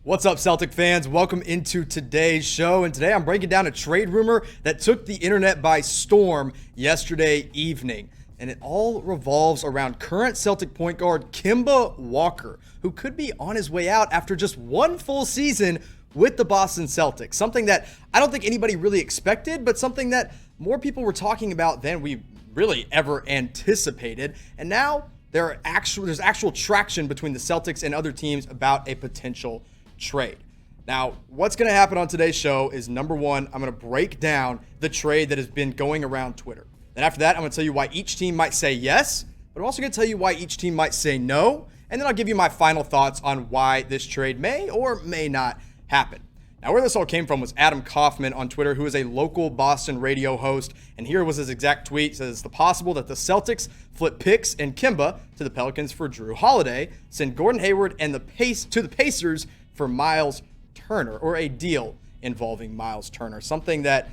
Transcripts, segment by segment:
What's up, Celtic fans? Welcome into today's show. And today I'm breaking down a trade rumor that took the internet by storm yesterday evening. And it all revolves around current Celtic point guard Kemba Walker, who could be on his way out after just one full season with the Boston Celtics. Something that I don't think anybody really expected, but something that more people were talking about than we really ever anticipated. And now there's actual traction between the Celtics and other teams about a potential trade. Now, what's going to happen on today's show is, number one, I'm going to break down the trade that has been going around Twitter. Then after that, I'm going to tell you why each team might say yes, but I'm also going to tell you why each team might say no. And then I'll give you my final thoughts on why this trade may or may not happen. Now, where this all came from was Adam Kaufman on Twitter, who is a local Boston radio host. And here was his exact tweet. It says, it's possible that the Celtics flip picks and Kemba to the Pelicans for Jrue Holiday, send Gordon Hayward and the Pacers for Myles Turner, or a deal involving Myles Turner. Something that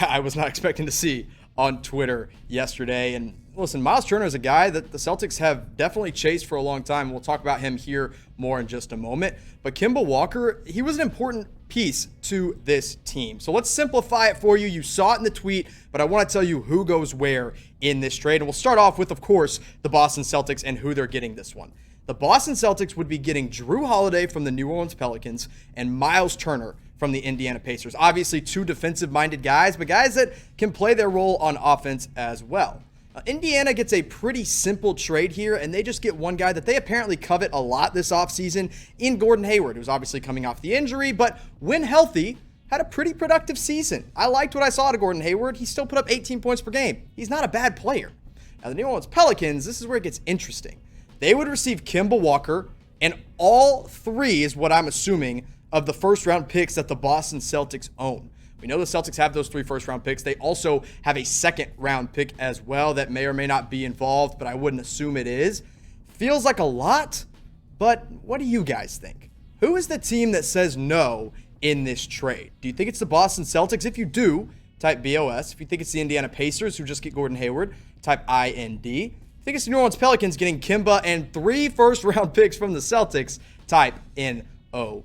I was not expecting to see on Twitter yesterday. And listen, Myles Turner is a guy that the Celtics have definitely chased for a long time. We'll talk about him here more in just a moment. But Kemba Walker, he was an important piece to this team. So let's simplify it for you. You saw it in the tweet, but I want to tell you who goes where in this trade. And we'll start off with, of course, the Boston Celtics and who they're getting this one. The Boston Celtics would be getting Jrue Holiday from the New Orleans Pelicans and Myles Turner from the Indiana Pacers. Obviously, two defensive-minded guys, but guys that can play their role on offense as well. Indiana gets a pretty simple trade here, and they just get one guy that they apparently covet a lot this offseason in Gordon Hayward, who's obviously coming off the injury, but when healthy, had a pretty productive season. I liked what I saw to Gordon Hayward. He still put up 18 points per game. He's not a bad player. Now, the New Orleans Pelicans, this is where it gets interesting. They would receive Kemba Walker and all three, is what I'm assuming, of the first-round picks that the Boston Celtics own. We know the Celtics have those 3 first-round picks. They also have a second-round pick as well that may or may not be involved, but I wouldn't assume it is. Feels like a lot, but what do you guys think? Who is the team that says no in this trade? Do you think it's the Boston Celtics? If you do, type BOS. If you think it's the Indiana Pacers, who just get Gordon Hayward, type IND. I think it's the New Orleans Pelicans getting Kemba and 3 first-round picks from the Celtics, type NOP.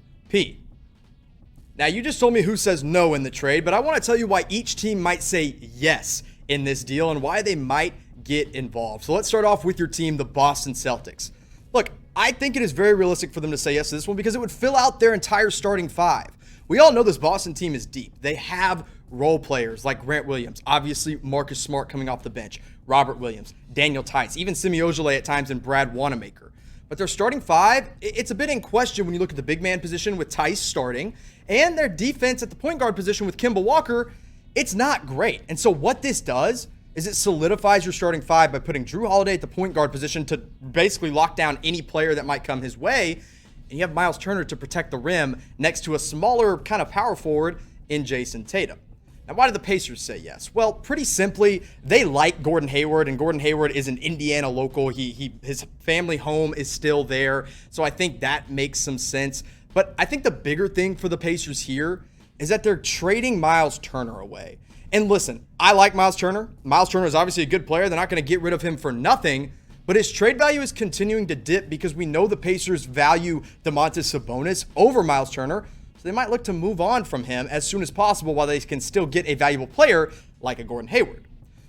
Now, you just told me who says no in the trade, but I want to tell you why each team might say yes in this deal and why they might get involved. So let's start off with your team, the Boston Celtics. Look, I think it is very realistic for them to say yes to this one because it would fill out their entire starting 5. We all know this Boston team is deep. They have role players like Grant Williams, obviously Marcus Smart coming off the bench, Robert Williams, Daniel Tice, even Semi Ojeleye at times, and Brad Wanamaker. But their starting 5, it's a bit in question when you look at the big man position with Tice starting, and their defense at the point guard position with Kemba Walker, it's not great. And so what this does is it solidifies your starting 5 by putting Jrue Holiday at the point guard position to basically lock down any player that might come his way, and you have Myles Turner to protect the rim next to a smaller kind of power forward in Jason Tatum. Now, why did the Pacers say yes? Well, pretty simply, they like Gordon Hayward, and Gordon Hayward is an Indiana local. His family home is still there, so I think that makes some sense. But I think the bigger thing for the Pacers here is that they're trading Myles Turner away. And listen, I like Myles Turner. Myles Turner is obviously a good player. They're not going to get rid of him for nothing, but his trade value is continuing to dip because we know the Pacers value Domantas Sabonis over Myles Turner. So they might look to move on from him as soon as possible while they can still get a valuable player like a Gordon Hayward.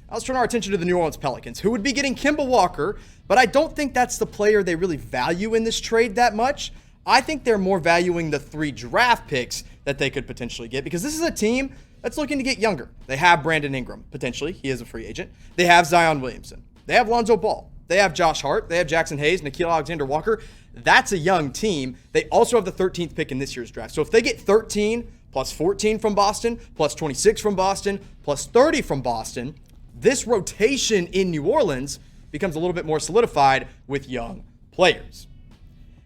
Now let's turn our attention to the New Orleans Pelicans, who would be getting Kemba Walker, but I don't think that's the player they really value in this trade that much. I think they're more valuing the 3 draft picks that they could potentially get because this is a team that's looking to get younger. They have Brandon Ingram, potentially. He is a free agent. They have Zion Williamson. They have Lonzo Ball. They have Josh Hart. They have Jackson Hayes, Nickeil Alexander-Walker. That's a young team. They also have the 13th pick in this year's draft. So if they get 13 plus 14 from Boston, plus 26 from Boston, plus 30 from Boston, this rotation in New Orleans becomes a little bit more solidified with young players.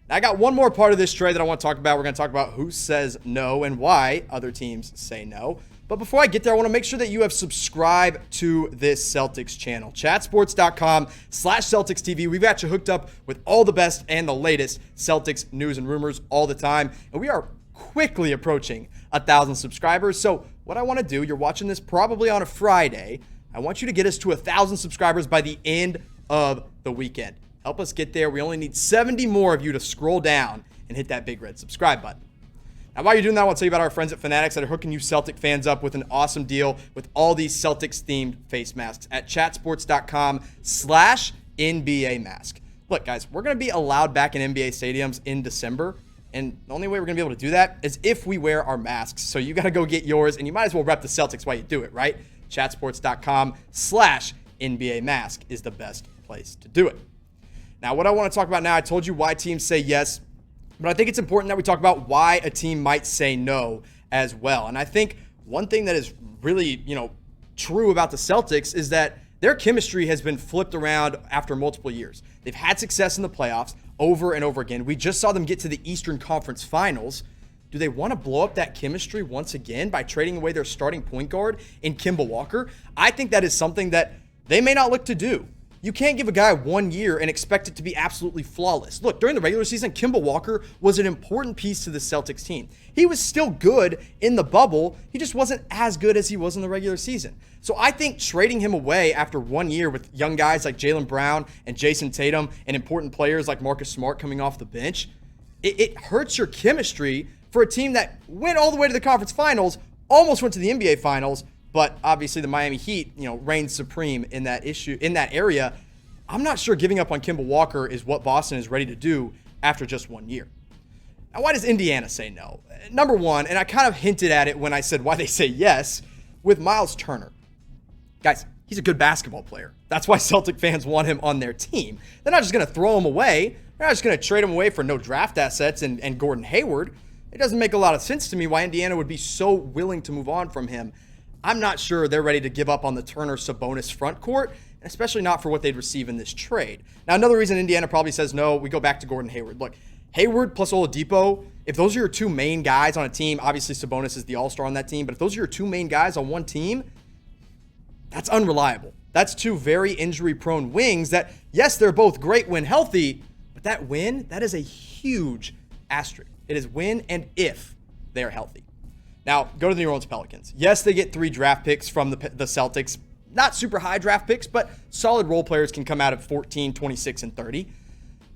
Now, I got one more part of this trade that I want to talk about. We're going to talk about who says no and why other teams say no. But before I get there, I want to make sure that you have subscribed to this Celtics channel. chatsports.com/Celtics TV. We've got you hooked up with all the best and the latest Celtics news and rumors all the time. And we are quickly approaching 1,000 subscribers. So what I want to do, you're watching this probably on a Friday. I want you to get us to 1,000 subscribers by the end of the weekend. Help us get there. We only need 70 more of you to scroll down and hit that big red subscribe button. Now, while you're doing that, I want to tell you about our friends at Fanatics that are hooking you Celtic fans up with an awesome deal with all these Celtics-themed face masks at chatsports.com/NBA mask. Look, guys, we're going to be allowed back in NBA stadiums in December, and the only way we're going to be able to do that is if we wear our masks. So you got to go get yours, and you might as well rep the Celtics while you do it, right? Chatsports.com/NBA mask is the best place to do it. Now, what I want to talk about now, I told you why teams say yes, but I think it's important that we talk about why a team might say no as well. And I think one thing that is really, true about the Celtics is that their chemistry has been flipped around after multiple years. They've had success in the playoffs over and over again. We just saw them get to the Eastern Conference Finals. Do they want to blow up that chemistry once again by trading away their starting point guard in Kemba Walker? I think that is something that they may not look to do. You can't give a guy 1 year and expect it to be absolutely flawless. Look, during the regular season, Kemba Walker was an important piece to the Celtics team. He was still good in the bubble. He just wasn't as good as he was in the regular season. So I think trading him away after 1 year with young guys like Jaylen Brown and Jason Tatum and important players like Marcus Smart coming off the bench, it hurts your chemistry for a team that went all the way to the conference finals, almost went to the NBA finals, but obviously the Miami Heat, reigned supreme in that area. I'm not sure giving up on Kemba Walker is what Boston is ready to do after just 1 year. Now, why does Indiana say no? Number one, and I kind of hinted at it when I said why they say yes, with Myles Turner. Guys, he's a good basketball player. That's why Celtic fans want him on their team. They're not just going to throw him away. They're not just going to trade him away for no draft assets and Gordon Hayward. It doesn't make a lot of sense to me why Indiana would be so willing to move on from him. I'm not sure they're ready to give up on the Turner-Sabonis front court, and especially not for what they'd receive in this trade. Now, another reason Indiana probably says no, we go back to Gordon Hayward. Look, Hayward plus Oladipo, if those are your two main guys on a team, obviously Sabonis is the all-star on that team, but if those are your two main guys on one team, that's unreliable. That's two very injury-prone wings that, yes, they're both great when healthy, but that is a huge asterisk. It is when and if they're healthy. Now, go to the New Orleans Pelicans. Yes, they get 3 draft picks from the Celtics. Not super high draft picks, but solid role players can come out at 14, 26, and 30.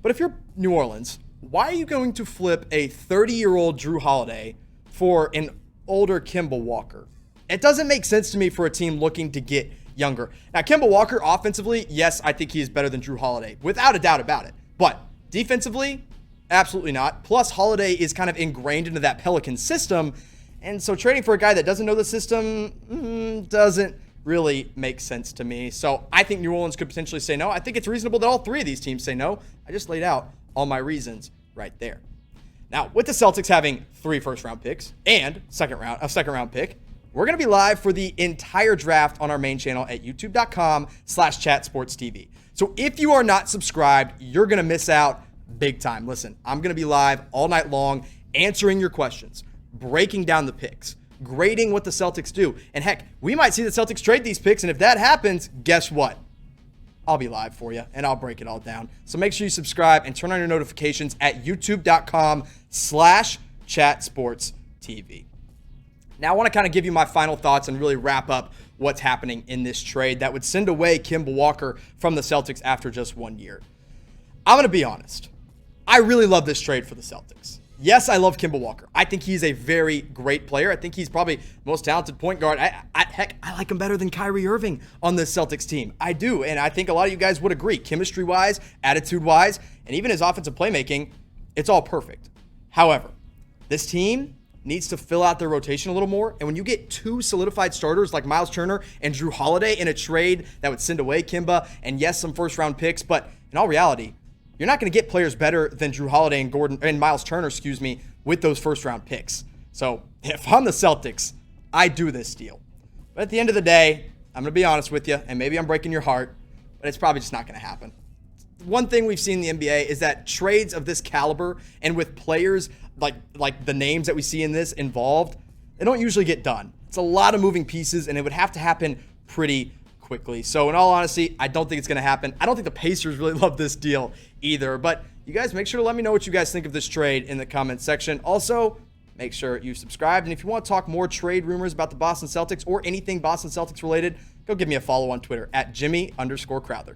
But if you're New Orleans, why are you going to flip a 30-year-old Jrue Holiday for an older Kemba Walker? It doesn't make sense to me for a team looking to get younger. Now, Kemba Walker, offensively, yes, I think he is better than Jrue Holiday, without a doubt about it. But defensively, absolutely not. Plus, Holiday is kind of ingrained into that Pelican system. And so trading for a guy that doesn't know the system doesn't really make sense to me. So I think New Orleans could potentially say no. I think it's reasonable that all 3 of these teams say no. I just laid out all my reasons right there. Now, with the Celtics having 3 first-round picks and a second-round pick, we're going to be live for the entire draft on our main channel at youtube.com/chatsportstv. So if you are not subscribed, you're going to miss out big time. Listen, I'm going to be live all night long answering your questions, breaking down the picks, grading what the Celtics do. And heck, we might see the Celtics trade these picks, and if that happens, guess what? I'll be live for you, and I'll break it all down. So make sure you subscribe and turn on your notifications at youtube.com/chatsportstv. Now, I want to kind of give you my final thoughts and really wrap up what's happening in this trade that would send away Kemba Walker from the Celtics after just 1 year. I'm going to be honest. I really love this trade for the Celtics. Yes, I love Kemba Walker. I think he's a very great player. I think he's probably the most talented point guard. Heck, I like him better than Kyrie Irving on this Celtics team. I do, and I think a lot of you guys would agree. Chemistry-wise, attitude-wise, and even his offensive playmaking, it's all perfect. However, this team needs to fill out their rotation a little more, and when you get 2 solidified starters like Myles Turner and Jrue Holiday in a trade that would send away Kemba, and yes, some first-round picks, but in all reality, you're not going to get players better than Jrue Holiday and Myles Turner, with those first-round picks. So if I'm the Celtics, I do this deal. But at the end of the day, I'm going to be honest with you, and maybe I'm breaking your heart, but it's probably just not going to happen. One thing we've seen in the NBA is that trades of this caliber and with players like the names that we see in this involved, they don't usually get done. It's a lot of moving pieces, and it would have to happen pretty quickly. So in all honesty, I don't think it's going to happen. I don't think the Pacers really love this deal either. But you guys make sure to let me know what you guys think of this trade in the comments section. Also, make sure you subscribe. And if you want to talk more trade rumors about the Boston Celtics or anything Boston Celtics related, go give me a follow on Twitter at Jimmy_Crowther.